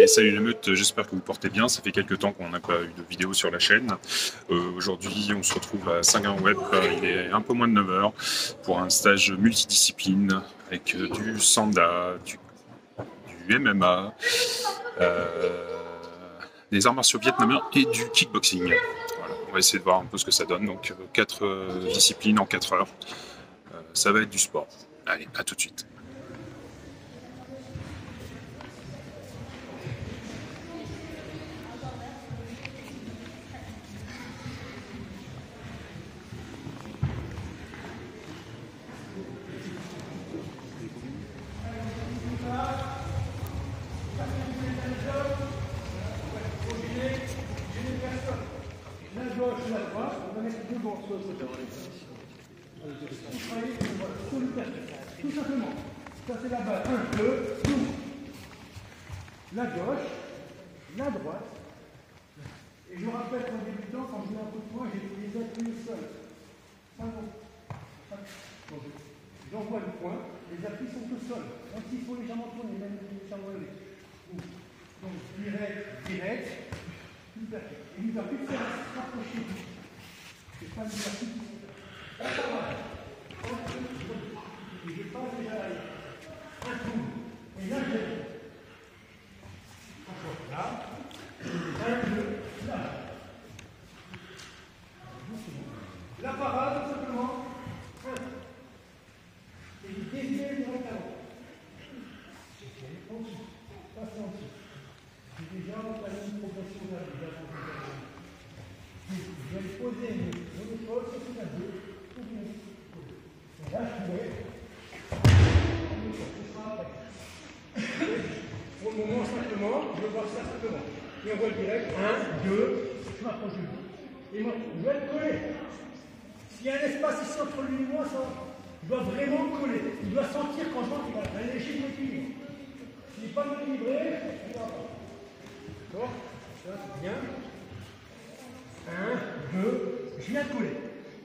Et salut la meute, j'espère que vous portez bien. Ça fait quelques temps qu'on n'a pas eu de vidéo sur la chaîne. Aujourd'hui, on se retrouve à Saint-Gain-Web. Il est un peu moins de 9 h pour un stage multidiscipline avec du sanda, du MMA, des arts martiaux vietnamiens et du kickboxing. Voilà, on va essayer de voir un peu ce que ça donne. Donc 4 disciplines en 4 heures. Ça va être du sport. Allez, à tout de suite. Tout simplement. Ça c'est la balle. 1, 2, nous. La gauche, la droite. Et je rappelle qu'en débutant, quand je mets un coup de poing, j'ai les appuis au sol. Ça bon. J'envoie le poing, les appuis sont au sol. Même s'il faut légèrement tourner, même légèrement lever. Donc direct, et il va plus faire se rapprocher. C'est pas l'exercice qui sont là. Je passe déjà un coup. Et là, je encore là. 1, 2, là. La parade, tout simplement. Et je déviens directement. Ensuite, passez en dessous. J'ai déjà entamé une progression vers l'avant. Je vais poser mon épaule sur ce tableau. Et là, je vais. Pour le moment, simplement, je vois ça simplement. Et on voit le direct. 1, 2, je m'approche du bout. Et moi, je vais le coller. S'il y a un espace ici entre lui et moi, ça, je dois vraiment le coller. Il doit sentir quand je rentre, il va léger mon équilibre. S'il n'est pas équilibré, il ne va pas. D'accord? Ça, c'est bien. 1, 2, je viens de coller.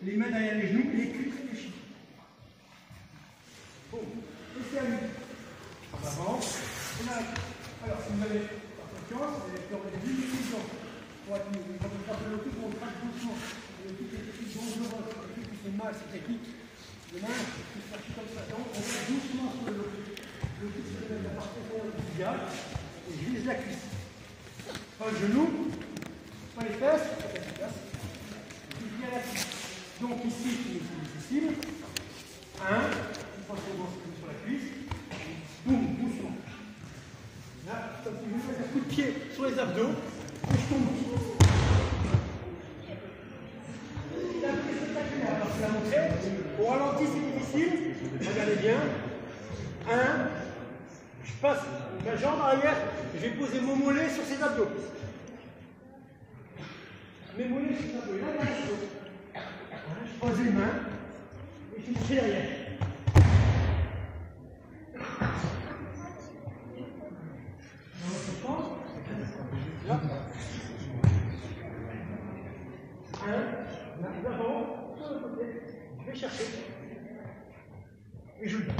Les mains derrière les genoux, les cuisses réfléchis. Bon, et c'est à lui. En avant, et là. Alors, si vous avez pas confiance, vous allez faire des illusions. Pour être mieux. Quand on frappe le coup, on frappe doucement. Le coup est plus dangereux. Le coup qui fait mal, c'est technique. Les mains, c'est chercher comme ça. Donc, on va doucement sur le coup. Le coup, c'est de la partie intérieure du tibia. Et je vise la cuisse. Pas le genou, pas les fesses, pas la cuisse. Je viens la cuisse. Donc, ici, c'est difficile. 1, une fois que c'est bon, c'est sur la cuisse. Boum, doucement. Là, comme si je fais un coup de pied sur les abdos, et je tombe. La prise spectaculaire, alors je vais la montrer. Au ralenti, c'est difficile. Regardez bien. 1, je passe ma jambe arrière, je vais poser mon mollet sur ses abdos. Mes mollets sur ses abdos. Là, il y a l'abdos. Voilà, je pose les mains et je tire derrière. Là. 1, l'avant, sur le côté, je vais chercher. Et je le donne.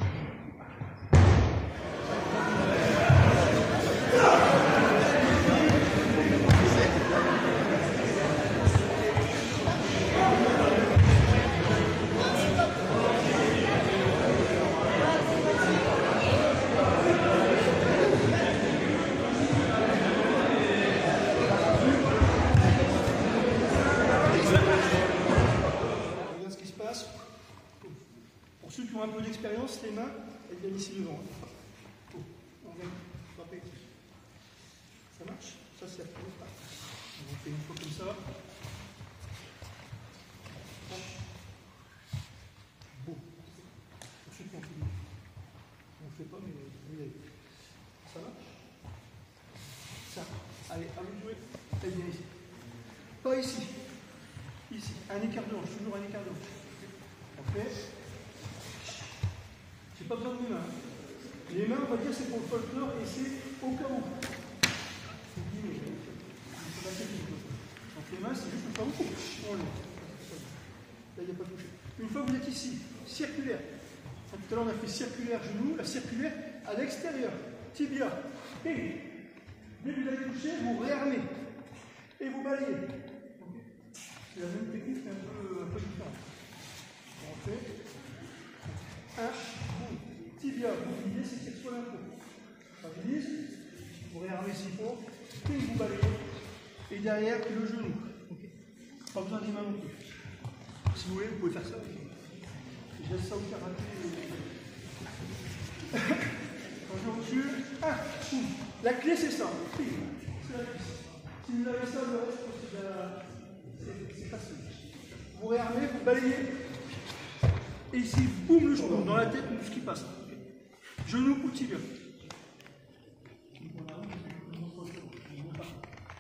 Pour ceux qui ont un peu d'expérience, les mains, elles viennent ici devant. On vient frapper ici. Ça marche? Ça, c'est la première partie. On fait une fois comme ça. Bon. Pour ceux qui ont fait, on ne fait pas, mais vous avez. Ça marche? Ça. Allez, à vous de jouer. Elle vient ici. Pas ici. Ici. Un écart de hanche. Toujours un écart de hanche. Parfait. J'ai pas besoin de mes mains. Les mains, on va dire, c'est pour le folklore et c'est au cas où. C'est la technique. Donc les mains, c'est juste au cas où. On lève. Là, il n'y a pas touché. Une fois que vous êtes ici, circulaire. Tout à l'heure, on a fait circulaire genou, la circulaire à l'extérieur. Tibia. Et Dès que vous allez toucher, vous réarmez. Et vous balayez. C'est la même technique, mais un peu différente. On fait un, boum. Tibia, vous visez, c'est qu'il soit l'impôt. Stabilise, vous réarmez s'il faut, puis vous balayez. Et derrière, le genou. Okay. Pas besoin des mains non plus. Si vous voulez, vous pouvez faire ça. Je laisse ça au karaté. Quand je recule, la clé c'est ça. C'est la cuisse. Si vous avez ça, le reste, c'est facile. Vous réarmez, vous balayez. Et ici, boum, le genou. Dans la tête, tout ce qui passe. Genou ou tibia.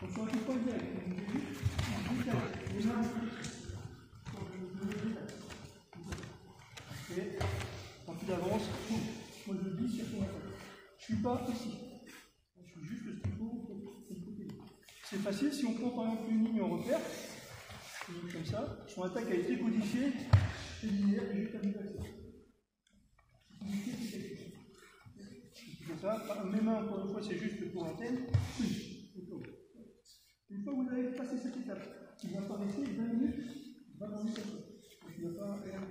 On ne peut pas dire. Quand il avance, moi je le dis sur son attaque. Je ne suis pas ici. Je suis juste ce qu'il faut. C'est facile si on prend par exemple une ligne en repère, comme ça, son attaque a été codifiée, c'est linéaire et juste à l'accès. C'est ça. Mes mains, encore une fois, c'est juste pour l'antenne. Une fois que vous avez passé cette étape, il va pas rester 20 minutes, il va dans le sol. Il ne va pas aller à la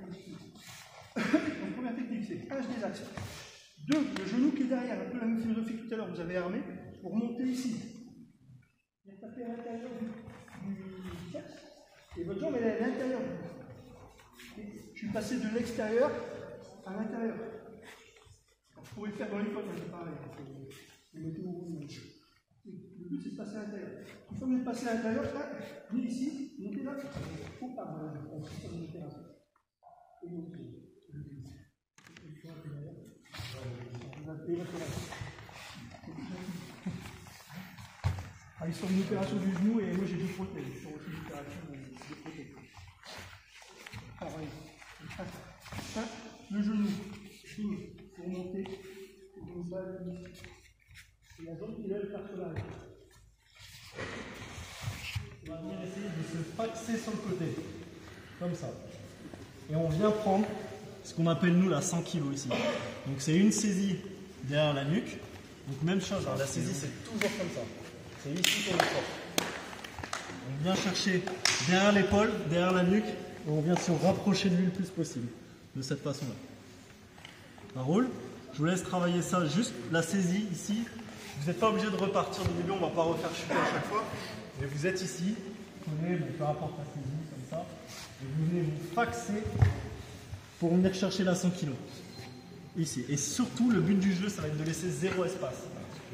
donc, première technique, c'est H des axes. 2, le genou qui est derrière, un peu la même philosophie que tout à l'heure, vous avez armé, pour monter ici. Vous tapez à l'intérieur du axe, et votre jambe elle est à l'intérieur. Je suis passé de l'extérieur à l'intérieur. Vous pouvez le faire dans les potes, c'est pareil. Vous mettez au bout. Le but c'est de passer à l'intérieur. Une fois que vous êtes passé à l'intérieur, venez ici, montez là. Il faut pas on fait ça dans l'opération. Et montez. Ils sont une opération du genou et moi j'ai deux prothèses. Ils sont aussi une opération de prothèses. Pareil. Le genou. Pour monter. Et la zone qui lève le personnage. On va venir essayer de se faxer sur le côté. Comme ça. Et on vient prendre ce qu'on appelle nous la 100 kg ici. Donc c'est une saisie derrière la nuque. Donc même chose, hein, la saisie c'est toujours comme ça. C'est ici qu'on le porte. On vient chercher derrière l'épaule, derrière la nuque, et on vient se rapprocher de lui le plus possible. De cette façon-là. Ça roule. Je vous laisse travailler ça, juste la saisie ici. Vous n'êtes pas obligé de repartir du début, on ne va pas refaire chuter à chaque fois. Mais vous êtes ici, vous prenez, peu importe la saisie, comme ça, et vous venez vous faxer pour venir chercher la 100 kg. Ici. Et surtout, le but du jeu, ça va être de laisser zéro espace.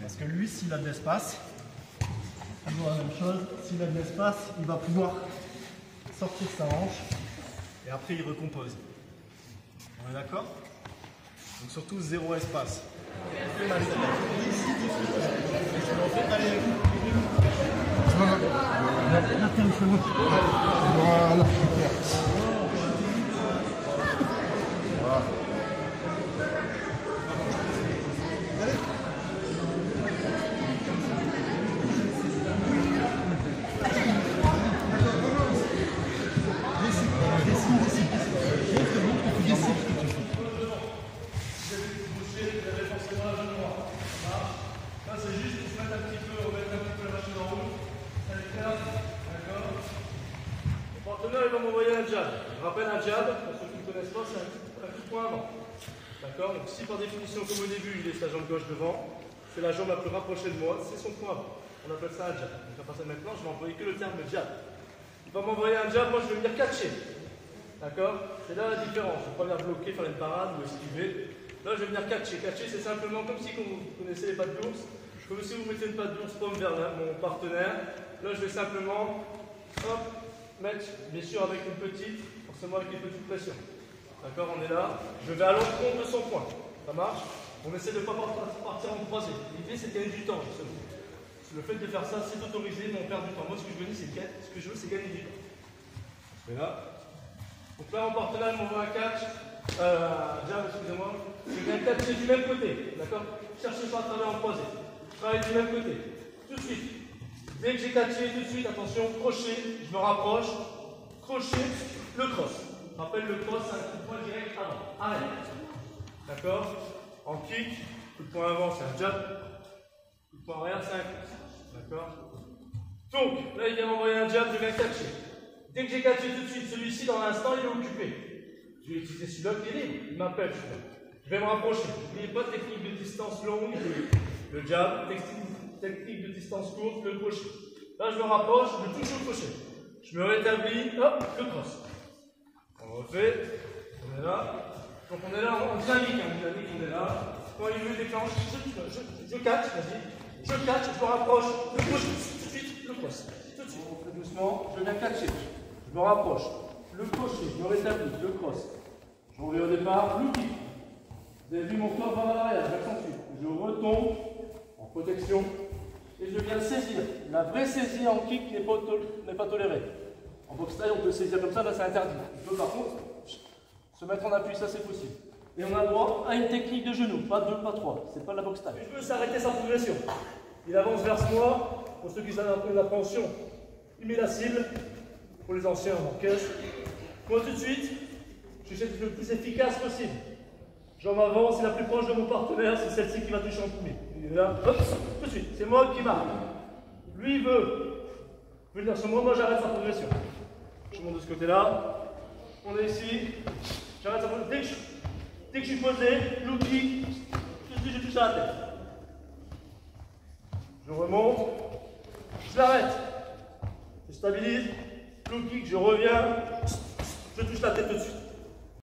Parce que lui, s'il a de l'espace, toujours la même chose, s'il a de l'espace, il va pouvoir sortir sa hanche et après il recompose. On est d'accord? Donc surtout zéro espace. Voilà, super. Il va m'envoyer un jab. Je rappelle un jab, pour ceux qui ne connaissent pas, c'est un coup de poing avant. D'accord? Donc si par définition, comme au début, il laisse la jambe gauche devant, c'est la jambe la plus rapprochée de moi, c'est son poing avant. On appelle ça un jab. Donc à partir de maintenant, je vais employer que le terme jab. Il va m'envoyer un jab, moi je vais venir catcher. D'accord? C'est là la différence. Je ne vais pas venir bloquer, faire une parade ou esquiver. Là, je vais venir catcher. Catcher, c'est simplement comme si vous connaissez les pattes d'ours. Comme si vous mettez une patte d'ours pomme vers mon partenaire. Là, je vais simplement, hop, mettre, bien sûr avec une petite, forcément avec une petite pression. D'accord, on est là. Je vais à l'encontre de son point. Ça marche? On essaie de ne pas partir en croisée. L'idée, c'est de gagner du temps, justement. Le fait de faire ça, c'est autorisé, mais on perd du temps. Moi, ce que je veux, c'est gagner du temps. Je vais là. Donc là, mon partenaire m'envoie un catch. Excusez-moi. Je viens catcher du même côté. D'accord? Cherchez pas à travailler en croisée. Je travaille du même côté. Tout de suite. Dès que j'ai catché, tout de suite, attention, crochet, je me rapproche, crochet, le cross. Je rappelle, le cross, c'est un coup de poing direct avant. Arrête. D'accord? En kick, coup de poing avant, c'est un jab. Coup de poing arrière, c'est un cross. D'accord? Donc, là, il vient m'envoyer un jab, je viens catcher. Dès que j'ai catché tout de suite, celui-ci, dans l'instant, il est occupé. Je vais utiliser celui-là qui est libre. Il m'appelle, celui-là. Je vais me rapprocher. N'oubliez pas technique de distance longue, le jab, technique de distance courte, le crochet. Là, je me rapproche, je touche au crochet. Je me rétablis, hop, le cross. On refait, on est là. Donc on est là en dynamique, on est là. Quand il me déclenche, je catch, vas-y. Je catch, je me rapproche, le crochet, tout de suite, le cross. Tout de suite, on fait doucement, je viens catcher. Je me rapproche, le crochet, je me rétablis, le cross. Je reviens au départ, le kick. Vous avez vu mon corps va à l'arrière, j'accentue. Je retombe en protection et je viens saisir. La vraie saisie en kick n'est pas tolérée. En boxe taille, on peut saisir comme ça, là c'est interdit. Je peux par contre se mettre en appui, ça c'est possible. Et on a droit à une technique de genou, pas deux, pas trois. C'est pas la boxe taille. Je peux s'arrêter sans progression. Il avance vers moi. Pour ceux qui savent un peu l'appréhension, il met la cible. Pour les anciens, on encaisse. Moi tout de suite, je cherche le plus efficace possible. J'en m'avance, c'est la plus proche de mon partenaire, c'est celle-ci qui va toucher en premier. Il est là, hop, tout de suite, c'est moi qui marque. Lui il veut venir sur moi, moi j'arrête sa progression. Je monte de ce côté-là, on est ici, j'arrête sa progression. Dès que je suis posé, low kick, tout de suite je touche à la tête. Je remonte, je l'arrête, je stabilise, low kick, je reviens, je touche la tête tout de suite.